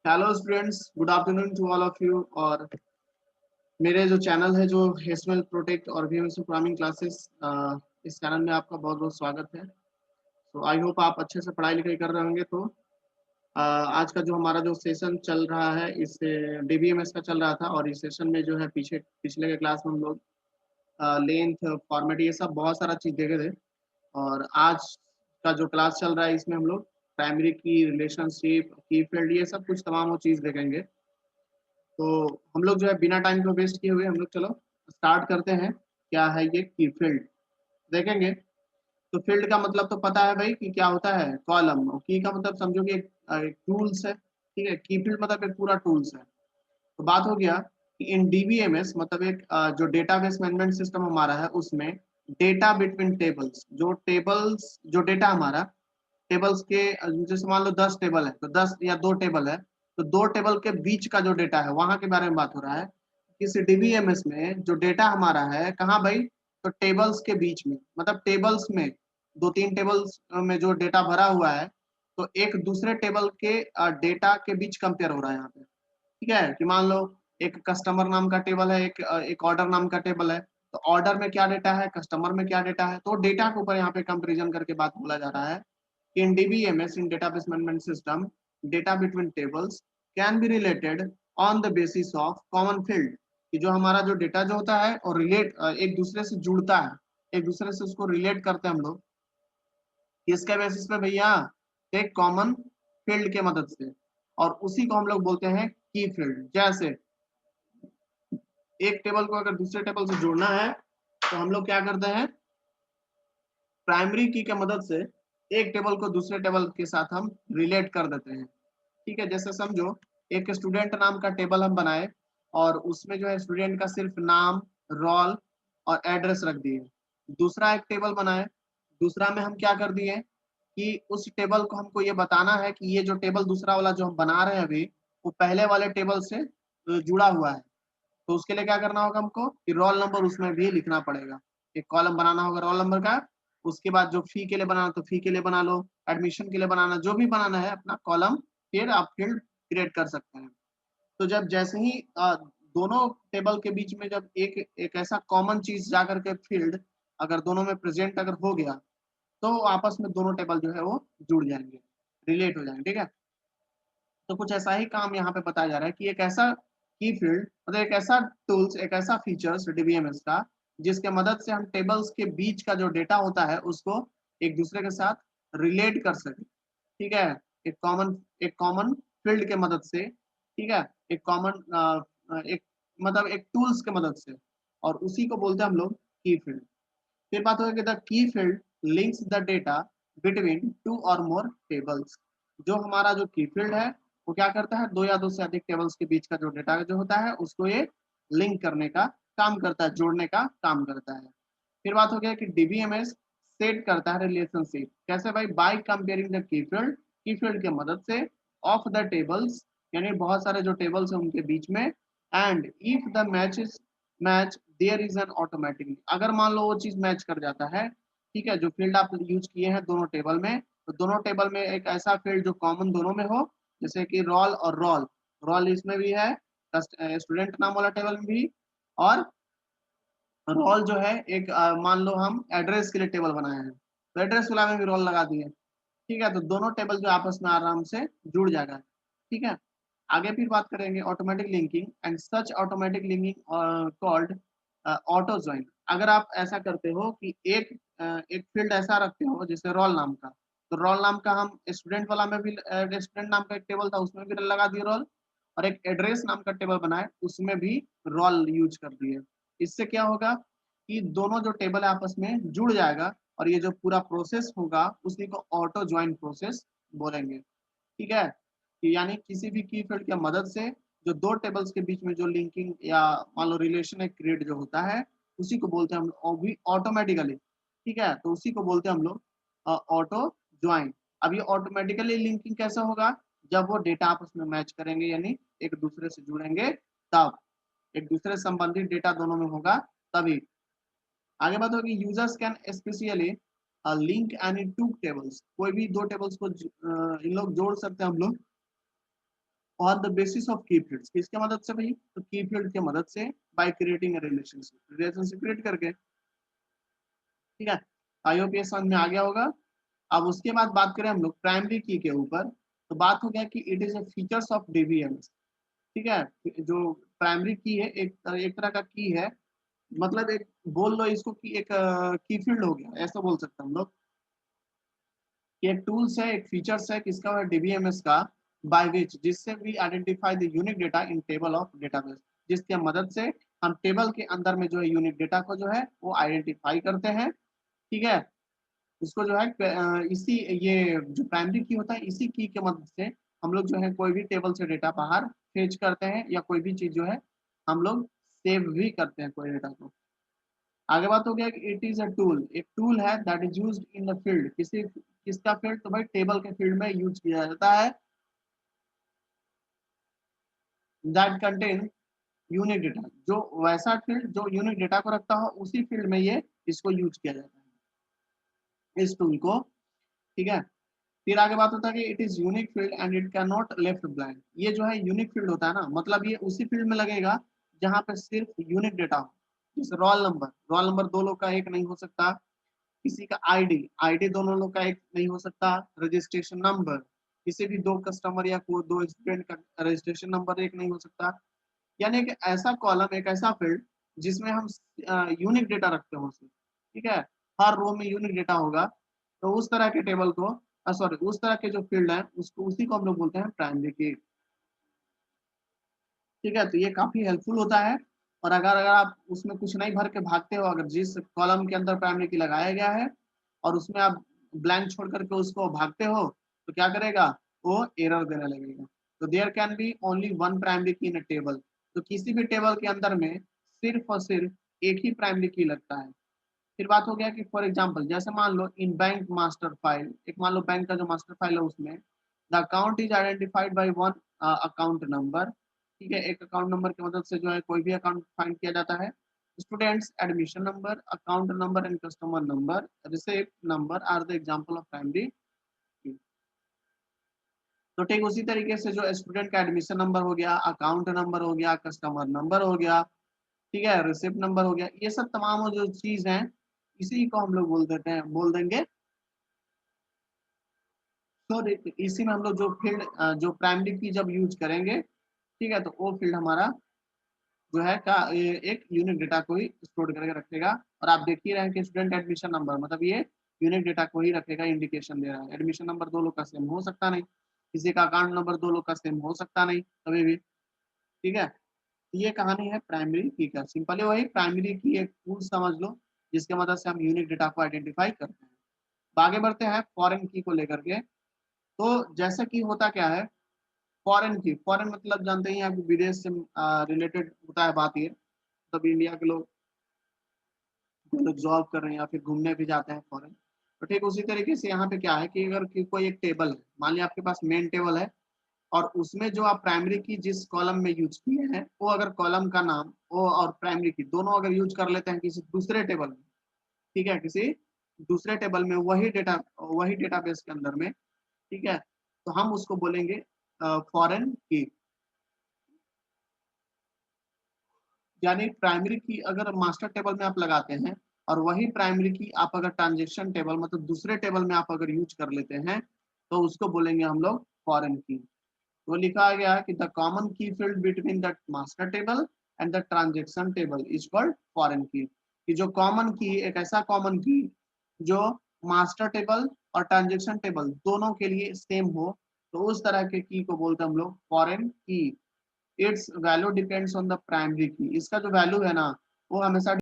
Hello students, good afternoon to all of you. और मेरे जो चैनल है जो हेसमेल प्रोटेक्ट और वीएमएस प्रोग्रामिंग क्लासेस, इस चैनल में आपका बहुत बहुत स्वागत है। तो आई होप आप अच्छे से पढ़ाई लिखाई कर रहे होंगे। तो आज का जो हमारा जो सेशन चल रहा है इस डीबीएमएस का चल रहा था, और इस सेशन में जो है पिछले के क्लास में हम लोग लेंथ फॉर्मेट ये सब बहुत सारा चीज़ देखे थे। और आज का जो क्लास चल रहा है इसमें हम लोग प्राइमरी की, रिलेशनशिप, की फील्ड, ये सब कुछ तमाम वो चीज़ देखेंगे। तो हम लोग जो है बिना टाइम को वेस्ट किए हुए हम लोग चलो स्टार्ट करते हैं। क्या है ये की फील्ड, देखेंगे। तो फील्ड का मतलब तो पता है भाई कि क्या होता है, कॉलम। और की का मतलब समझो कि एक टूल्स है, ठीक है। की फील्ड मतलब एक पूरा टूल्स है। तो बात हो गया कि इन डीबीएमएस मतलब एक जो डेटाबेस मैनेजमेंट सिस्टम हमारा है उसमें डेटा बिटवीन टेबल्स, जो डेटा हमारा टेबल्स के, जैसे मान लो 10 टेबल है तो 10 या 2 टेबल है, तो 2 टेबल के बीच का जो डेटा है वहां के बारे में बात हो रहा है। किसी डीबीएमएस में जो डेटा हमारा है कहाँ भाई, तो टेबल्स के बीच में, मतलब टेबल्स में 2-3 टेबल्स में जो डेटा भरा हुआ है, तो एक दूसरे टेबल के डेटा के बीच कंपेयर हो रहा है यहाँ पे। ठीक है कि मान लो एक कस्टमर नाम का टेबल है, एक ऑर्डर नाम का टेबल है। तो ऑर्डर में क्या डेटा है, कस्टमर में क्या डेटा है, तो डेटा के ऊपर यहाँ पे कंपेरिजन करके बात बोला जा रहा है। In DBMS, in database management system, data between tables can be related on the basis of common field। कि जो हमारा जो डेटा जो होता है और एक दूसरे से जुड़ता है, एक दूसरे से उसको रिलेट करते हैं हम लोग किसके बेसिस पे भैया, एक कॉमन फील्ड के मदद से। और उसी को हम लोग बोलते हैं की फील्ड। जैसे एक टेबल को अगर दूसरे टेबल से जोड़ना है तो हम लोग क्या करते हैं, प्राइमरी की के मदद से एक टेबल को दूसरे टेबल के साथ हम रिलेट कर देते हैं। ठीक है, जैसे समझो एक स्टूडेंट नाम का टेबल हम बनाए और उसमें जो है स्टूडेंट का सिर्फ नाम, रोल और एड्रेस रख दिए। दूसरा एक टेबल बनाए, दूसरा में हम क्या कर दिए कि उस टेबल को हमको ये बताना है कि ये जो टेबल दूसरा वाला जो हम बना रहे हैं अभी, वो पहले वाले टेबल से जुड़ा हुआ है। तो उसके लिए क्या करना होगा हमको कि रोल नंबर उसमें भी लिखना पड़ेगा। एक कॉलम बनाना होगा रोल नंबर का। उसके बाद जो फी के लिए बनाना तो फी के लिए बना लो, एडमिशन के लिए बनाना, जो भी बनाना है अपना कॉलम, फिर आप फील्ड क्रिएट कर सकते हैं। तो जब जैसे ही दोनों टेबल के बीच में जब एक एक ऐसा कॉमन चीज जाकर के फील्ड अगर दोनों में प्रेजेंट अगर हो गया, तो आपस में दोनों टेबल जो है वो जुड़ जाएंगे, रिलेट हो जाएंगे। ठीक है, तो कुछ ऐसा ही काम यहाँ पे बताया जा रहा है कि एक ऐसा की फील्ड मतलब एक ऐसा टूल्स, एक ऐसा फीचर्स डीबीएमएस का जिसके मदद से हम टेबल्स के बीच का जो डेटा होता है उसको एक दूसरे के साथ रिलेट कर सके। ठीक है, एक कॉमन फील्ड के मदद से। ठीक है, एक कॉमन एक मतलब एक टूल्स के मदद से, और उसी को बोलते हैं हम लोग की फील्ड। फिर बात होगी the key field links the data between two और मोर टेबल्स। जो हमारा जो की फील्ड है वो क्या करता है, दो या दो से अधिक टेबल्स के बीच का जो डेटा जो होता है उसको ये लिंक करने का काम करता है, जोड़ने का काम करता है। फिर बात हो गया कि डीबीएमएस सेट करता है रिलेशनशिप। कैसे भाई, by comparing the key field के मदद से ऑफ द टेबल्स, यानी बहुत सारे जो टेबल्स हैं उनके बीच में। And if the match there is an automatically, अगर मान लो वो चीज मैच कर जाता है, ठीक है, जो फील्ड आप यूज किए हैं दोनों टेबल में, तो दोनों टेबल में एक ऐसा फील्ड जो कॉमन दोनों में हो, जैसे कि रोल और रोल, रोल इसमें भी है, स्टूडेंट नाम वाला टेबल में भी। और रोल जो है एक मान लो हम एड्रेस के लिए टेबल बनाए हैं तो एड्रेस वाला में भी रोल लगा दिए। ठीक है, तो दोनों टेबल जो आपस में आराम से जुड़ जाएगा। ठीक है, आगे फिर बात करेंगे automatic linking and such automatic linking called auto join. अगर आप ऐसा करते हो कि एक फील्ड ऐसा रखते हो जैसे रोल नाम का, तो रोल नाम का हम स्टूडेंट वाला में भी, स्टूडेंट नाम का एक टेबल था उसमें भी लगा दिए रोल, और एक एड्रेस नाम का टेबल बनाए उसमें भी रोल यूज कर दिए। इससे क्या होगा कि दोनों जो टेबल है आपस में जुड़ जाएगा, और ये जो पूरा प्रोसेस होगा उसी को ऑटो ज्वाइन प्रोसेस बोलेंगे। ठीक है, कि यानी किसी भी की फील्ड की मदद से जो दो टेबल्स के बीच में जो लिंकिंग या मान लो रिलेशन एक क्रिएट जो होता है उसी को बोलते हैं हम लोग ऑटोमेटिकली। ठीक है, तो उसी को बोलते हैं हम लोग ऑटो ज्वाइन। अब ये ऑटोमेटिकली लिंकिंग कैसे होगा, जब वो डेटा आपस में मैच करेंगे, यानी एक दूसरे से जुड़ेंगे, तब एक दूसरे संबंधित डेटा दोनों में होगा तभी। आगे बात होगी users can specially link any two tables, कोई भी दो टेबल्स को इन लोग जोड़ सकते हैं हम लोग ऑन द बेसिस ऑफ की फील्ड्स, किसके मदद से भाई, तो की फील्ड के मदद से, बाय क्रिएटिंग रिलेशनशिप क्रिएट करके। ठीक है, आई होप ये समझ में आ गया होगा। अब उसके बाद बात करें हम लोग प्राइमरी की के ऊपर, तो बात हो गया कि it is a features of DBMS. ठीक है, जो प्राइमरी की है एक तरह का की है, मतलब एक बोल लो इसको कि एक की फील्ड हो गया, ऐसा बोल सकते हैं हम लोग कि एक टूल्स है, एक फीचर्स है किसका, डीबीएमएस का, बाय विच, जिससे we identify the unique data in table of database, जिसके मदद से हम टेबल के अंदर में जो है यूनिक डेटा को जो है वो आइडेंटिफाई करते हैं। ठीक है, इसको जो है इसी ये जो प्राइमरी की होता है, इसी की के मदद से हम लोग जो है कोई भी टेबल से डेटा बाहर फेच करते हैं, या कोई भी चीज जो है हम लोग सेव भी करते हैं कोई डेटा को। आगे बात हो गया कि इट इज अ टूल, एक टूल है that is used in the field, किसी किसका फील्ड, तो भाई टेबल के फील्ड में यूज किया जाता है, दैट कंटेन यूनिक डेटा, जो वैसा फील्ड जो यूनिक डेटा को रखता हो उसी फील्ड में ये इसको यूज किया जाता है, इस टूल को। ठीक है, फिर आगे बात होता है कि it is unique field and it can not left blank, ये जो है यूनिक फील्ड होता है ना, मतलब ये उसी फील्ड में लगेगा जहां पे सिर्फ यूनिक डेटा हो, जैसे रोल नंबर दो लोग का एक नहीं हो सकता, किसी का आईडी आईडी दोनों लोग का एक नहीं हो सकता, रजिस्ट्रेशन नंबर किसी भी दो कस्टमर या कोई दो स्टूडेंट का रजिस्ट्रेशन नंबर एक नहीं हो सकता। यानी कि ऐसा कॉलम, एक ऐसा फील्ड जिसमें हम यूनिक डेटा रखते हो उसे। ठीक है, हर रो में यूनिक डेटा होगा, तो उस तरह के टेबल को, सॉरी उस तरह के जो फील्ड है उसको, उसी को हम लोग बोलते हैं प्राइमरी की। ठीक है, तो ये काफी हेल्पफुल होता है। और अगर अगर आप उसमें कुछ नहीं भर के भागते हो, अगर जिस कॉलम के अंदर प्राइमरी की लगाया गया है और उसमें आप ब्लैंक छोड़ करके उसको भागते हो, तो क्या करेगा, वो एरर देने लगेगा। तो there can be only one primary key in a table, तो किसी भी टेबल के अंदर में सिर्फ और सिर्फ एक ही प्राइमरी की लगता है। फिर बात हो गया कि फॉर एग्जाम्पल, जैसे मान लो इन बैंक मास्टर फाइल, एक मान लो बैंक का जो मास्टर फाइल है उसमें the account is identified by one account number. ठीक है, एक अकाउंट नंबर की मदद से जो है कोई भी अकाउंट फाइंड किया जाता है। Students admission number, account number and customer number, receipt number are the example of primary key. तो ठीक उसी तरीके से जो स्टूडेंट का एडमिशन नंबर हो गया, अकाउंट नंबर हो गया, कस्टमर नंबर हो गया, ठीक है, रिसिप्ट नंबर हो गया, ये सब तमाम जो चीज है इसी को हम लोग बोल देंगे। तो इसी में हम लोग जो फील्ड, जो प्राइमरी की जब यूज करेंगे, ठीक है, तो वो फील्ड हमारा जो है का एक यूनिक डेटा को ही स्टोर करके रखेगा। और आप देख ही रहे हैं कि स्टूडेंट एडमिशन नंबर, मतलब ये यूनिक डेटा को ही रखेगा, इंडिकेशन दे रहा है। एडमिशन नंबर दो लोग का सेम हो सकता नहीं, किसी का अकाउंट नंबर दो लोग का सेम हो सकता नहीं कभी भी। ठीक है, ये कहानी है प्राइमरी की का, सिंपली वही प्राइमरी की एक टूल समझ लो जिसके मदद से हम यूनिक डेटा को आइडेंटिफाई करते हैं। तो आगे बढ़ते हैं फॉरेन की को लेकर के। तो जैसा कि होता क्या है, फॉरेन की, फॉरेन मतलब जानते ही हैं, विदेश से रिलेटेड होता है बात ये, तब इंडिया के लोग जो लोग जॉब कर रहे हैं या फिर घूमने भी जाते हैं फॉरेन। तो ठीक उसी तरीके से यहाँ पे क्या है कि अगर कोई एक टेबल है, मान लिया आपके पास मेन टेबल है, और उसमें जो आप प्राइमरी की जिस कॉलम में यूज किए हैं, वो अगर कॉलम का नाम वो और प्राइमरी की दोनों अगर यूज कर लेते हैं किसी दूसरे टेबल में, ठीक है, किसी दूसरे टेबल में वही डेटाबेस के अंदर में, ठीक है, तो हम उसको बोलेंगे फॉरेन की। यानी प्राइमरी की अगर मास्टर टेबल में आप लगाते हैं और वही प्राइमरी की आप अगर ट्रांजेक्शन टेबल मतलब दूसरे टेबल में आप अगर यूज कर लेते हैं, तो उसको बोलेंगे हम लोग फॉरेन की। तो लिखा गया है कि द कॉमन की field between the master table and the transaction table is called foreign की। कि जो कॉमन की, एक ऐसा कॉमन की जो मास्टर टेबल और ट्रांजेक्शन टेबल दोनों के लिए सेम हो, तो उस तरह के की को बोलते हैं हम लोग फॉरेन की। It's value depends on the primary की, इसका जो वैल्यू है ना वो हमेशा